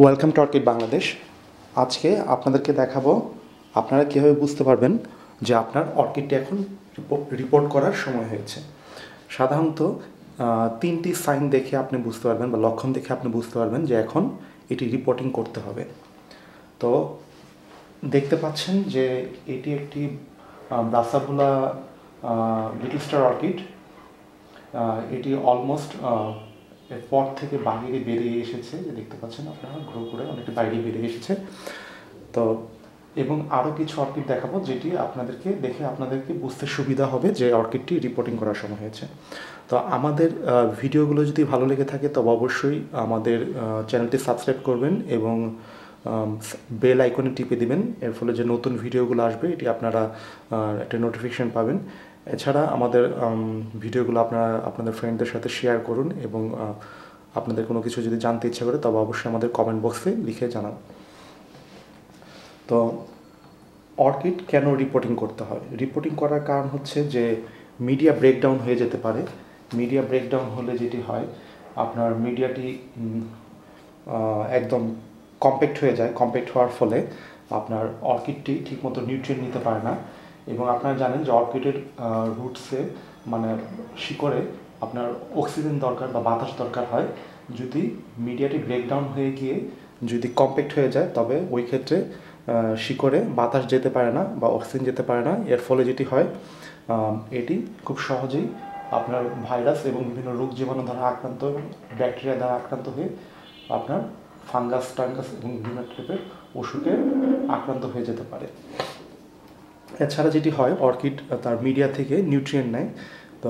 Welcome to orchid Bangladesh. আজকে আপনাদেরকে দেখাবো আপনারা কীভাবে বুঝতে পারবেন যে আপনার অর্কিডটি এখন রিপোর্ট করার সময় হয়েছে। সাধারণত তিনটি সাইন দেখে আপনি বুঝতে পারবেন বা লক্ষণ দেখে আপনি বুঝতে পারবেন যে এখন এটি রিপোর্টিং করতে হবে। তো দেখতে পাচ্ছেন যে এটি একটি ব্রাসাভুলা লিটল স্টার অর্কিড। এটি অলমোস্ট এর পট থেকে বাইরে বেরিয়ে এসেছে, যে দেখতে পাচ্ছেন আপনারা গ্রো করে অনেকটা বাইরে বেরিয়ে এসেছে। তো এবং আরও কিছু অর্কিড দেখাবো যেটি আপনাদেরকে দেখে আপনাদেরকে বুঝতে সুবিধা হবে যে অর্কিডটি রিপোর্টিং করার সময় হয়েছে। তো আমাদের ভিডিওগুলো যদি ভালো লেগে থাকে তবে অবশ্যই আমাদের চ্যানেলটি সাবস্ক্রাইব করবেন এবং বেল আইকনে টিপে দিবেন। এর ফলে যে নতুন ভিডিওগুলো আসবে এটি আপনারা একটা নোটিফিকেশান পাবেন। এছাড়া আমাদের ভিডিওগুলো আপনারা আপনাদের ফ্রেন্ডদের সাথে শেয়ার করুন এবং আপনাদের কোনো কিছু যদি জানতে ইচ্ছা করে তবে অবশ্যই আমাদের কমেন্ট বক্সে লিখে জানান। তো অর্কিড কেন রিপোর্টিং করতে হয়? রিপোর্টিং করার কারণ হচ্ছে যে মিডিয়া ব্রেকডাউন হয়ে যেতে পারে। মিডিয়া ব্রেকডাউন হলে যেটি হয়, আপনার মিডিয়াটি একদম কম্প্যাক্ট হয়ে যায়। কম্প্যাক্ট হওয়ার ফলে আপনার অর্কিডটি ঠিকমতো নিউট্রিয়েন্ট নিতে পারে না। এবং আপনারা জানেন যে অর্কিডের রুটসে মানে শিকড়ে আপনার অক্সিজেন দরকার বা বাতাস দরকার হয়। যদি মিডিয়াটি ব্রেকডাউন হয়ে গিয়ে যদি কম্প্যাক্ট হয়ে যায় তবে ওই ক্ষেত্রে শিকড়ে বাতাস যেতে পারে না বা অক্সিজেন যেতে পারে না। এর ফলে যেটি হয়, এটি খুব সহজেই আপনার ভাইরাস এবং বিভিন্ন রোগ জীবাণু দ্বারা আক্রান্ত এবং ব্যাকটেরিয়া দ্বারা আক্রান্ত হয়ে আপনার ফাঙ্গাস টাঙ্গাস এবং বিভিন্ন টাইপের অসুখে আক্রান্ত হয়ে যেতে পারে। এছাড়া যেটি হয়, অর্কিড তার মিডিয়া থেকে নিউট্রিয়েন্ট নেয়। তো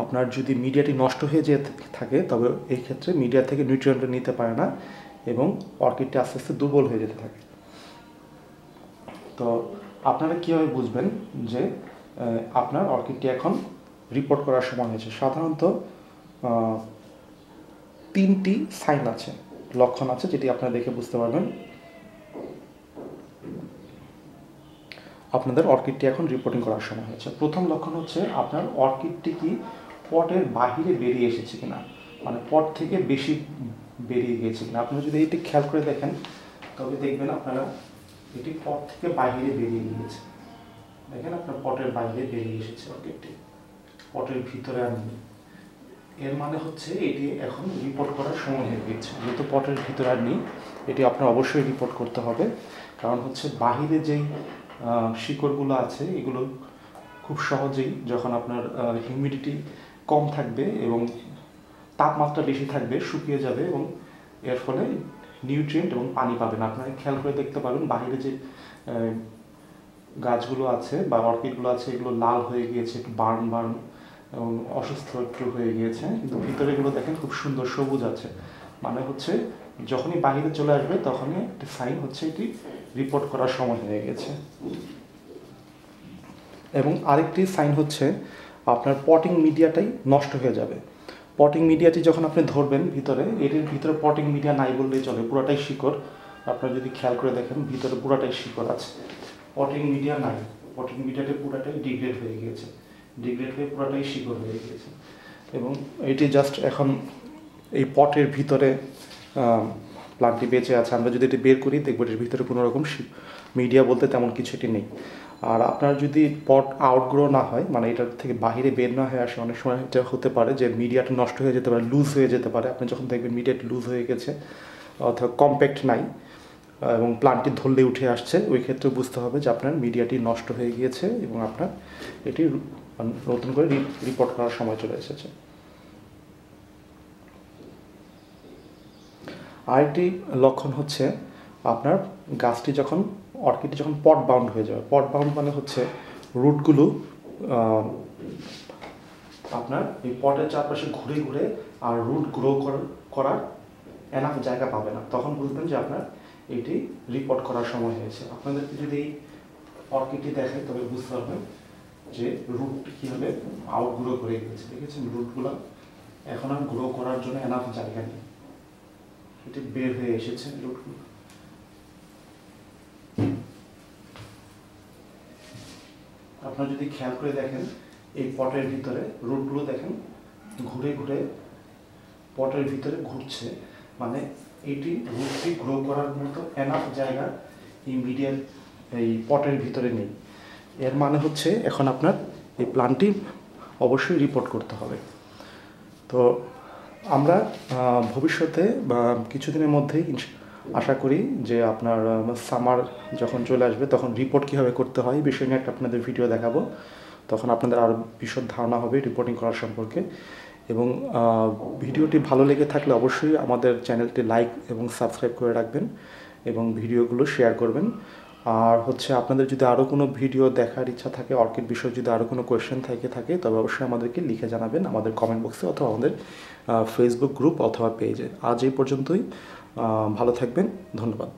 আপনার যদি মিডিয়াটি নষ্ট হয়ে যেয়ে থাকে তবে এই ক্ষেত্রে মিডিয়া থেকে নিউট্রিয়েন্ট নিতে পারে না এবং অর্কিডটি আস্তে আস্তে দুর্বল হয়ে যেতে থাকে। তো আপনারা কীভাবে বুঝবেন যে আপনার অর্কিডটি এখন রিপোর্ট করার সময় হয়েছে? সাধারণত তিনটি সাইন আছে, লক্ষণ আছে, যেটি আপনারা দেখে বুঝতে পারবেন আপনাদের অর্কিডটি এখন রিপোর্টিং করার সময় হয়েছে। প্রথম লক্ষণ হচ্ছে আপনার অর্কিডটি কি পটের বাহিরে বেরিয়ে এসেছে কিনা, মানে পট থেকে বেশি বেরিয়ে গিয়েছে কিনা। আপনারা যদি এটি খেয়াল করে দেখেন তবে দেখবেন আপনারা এটি পট থেকে বাইরে বেরিয়ে গিয়েছে। দেখেন আপনার পটের বাইরে বেরিয়ে এসেছে অর্কিডটি, পটের ভিতরে আর নেই। এর মানে হচ্ছে এটি এখন রিপোর্ট করার সময় হয়ে গিয়েছে। যেহেতু পটের ভিতরে আর নেই, এটি আপনার অবশ্যই রিপোর্ট করতে হবে। কারণ হচ্ছে বাহিরে যেই শিকড়গুলো আছে এগুলো খুব সহজেই যখন আপনার হিউমিডিটি কম থাকবে এবং তাপমাত্রা বেশি থাকবে শুকিয়ে যাবে এবং এর ফলে নিউট্রিয়েন্ট এবং পানি পাবে না। আপনারা খেয়াল করে দেখতে পাবেন বাহিরে যে গাছগুলো আছে বা অর্কিডগুলো আছে এগুলো লাল হয়ে গিয়েছে, একটু বার্ন এবং অসুস্থ একটু হয়ে গিয়েছে, কিন্তু ভিতরে এগুলো দেখেন খুব সুন্দর সবুজ আছে। মানে হচ্ছে যখনই বাহিরে চলে আসবে তখনই একটি সাইন হচ্ছে এটি রিপোর্ট করার সময় হয়ে গেছে। এবং আরেকটি সাইন হচ্ছে আপনার পটিং মিডিয়াটাই নষ্ট হয়ে যাবে। পটিং মিডিয়াটি যখন আপনি ধরবেন ভিতরে, এটির ভিতরে পটিং মিডিয়া নাই বললেই চলে, পুরাটাই শিকড়। আপনারা যদি খেয়াল করে দেখেন ভিতরে পুরাটাই শিকড় আছে, পটিং মিডিয়া নাই। পটিং মিডিয়াটি পুরাটাই ডিগ্রেড হয়ে গিয়েছে, ডিগ্রেড হয়ে পুরাটাই শিকড় হয়ে গিয়েছে। এবং এটি জাস্ট এখন এই পটের ভিতরে প্লান্টটি বেঁচে আছে। আমরা যদি এটি বের করি দেখব এর ভিতরে কোনো রকম মিডিয়া বলতে তেমন কিছু এটি নেই। আর আপনার যদি পট আউটগ্রো না হয়, মানে এটার থেকে বাহিরে বের না হয়ে আসে, অনেক সময় এটা হতে পারে যে মিডিয়াটা নষ্ট হয়ে যেতে পারে, লুজ হয়ে যেতে পারে। আপনি যখন দেখবেন মিডিয়াটি লুজ হয়ে গেছে অথবা কম্প্যাক্ট নাই এবং প্লান্টটি ধরলে উঠে আসছে, ওই ক্ষেত্রে বুঝতে হবে যে আপনার মিডিয়াটি নষ্ট হয়ে গিয়েছে এবং আপনার এটি নতুন করে রিপোর্ট করার সময় চলে এসেছে। আরেকটি লক্ষণ হচ্ছে আপনার গাছটি যখন অর্কিডটি যখন পট বাউন্ড হয়ে যাবে। পট বাউন্ড মানে হচ্ছে রুটগুলো আপনার এই পটের চারপাশে ঘুরে ঘুরে আর রুট গ্রো করার এনাফ জায়গা পাবে না, তখন বুঝবেন যে আপনার এটি রিপোর্ট করার সময় হয়েছে। আপনাদেরকে যদি এই অর্কিডটি দেখে তবে বুঝতে পারবেন যে রুট কীভাবে আউটগ্রো করে গেছে। দেখেছেন রুটগুলো এখন আর গ্রো করার জন্য এনাফ জায়গা নেই, এটি বের হয়ে এসেছে রুটগুলো। আপনারা যদি খেয়াল করে দেখেন এই পটের ভিতরে রুটগুলো দেখেন ঘুরে ঘুরে পটের ভিতরে ঘুরছে, মানে এইটি রুটটি গ্রো করার মতো এনাফ জায়গা এই মিডিয়াল এই পটের ভিতরে নেই। এর মানে হচ্ছে এখন আপনার এই প্ল্যান্টটি অবশ্যই রিপোর্ট করতে হবে। তো আমরা ভবিষ্যতে বা কিছুদিনের মধ্যেই আশা করি যে আপনার সামার যখন চলে আসবে তখন রিপোর্ট কীভাবে করতে হয় এই বিষয় নিয়ে একটা আপনাদের ভিডিও দেখাবো। তখন আপনাদের আরও বিশদ ধারণা হবে রিপোর্টিং করার সম্পর্কে। এবং ভিডিওটি ভালো লেগে থাকলে অবশ্যই আমাদের চ্যানেলটি লাইক এবং সাবস্ক্রাইব করে রাখবেন এবং ভিডিওগুলো শেয়ার করবেন। আর হচ্ছে আপনাদের যদি আরও কোনো ভিডিও দেখার ইচ্ছা থাকে, অর্কিড বিষয়ে যদি আরও কোনো কোয়েশ্চেন থাকে তবে অবশ্যই আমাদেরকে লিখে জানাবেন আমাদের কমেন্ট বক্সে অথবা আমাদের ফেসবুক গ্রুপ অথবা পেজে। আজ এই পর্যন্তই, ভালো থাকবেন, ধন্যবাদ।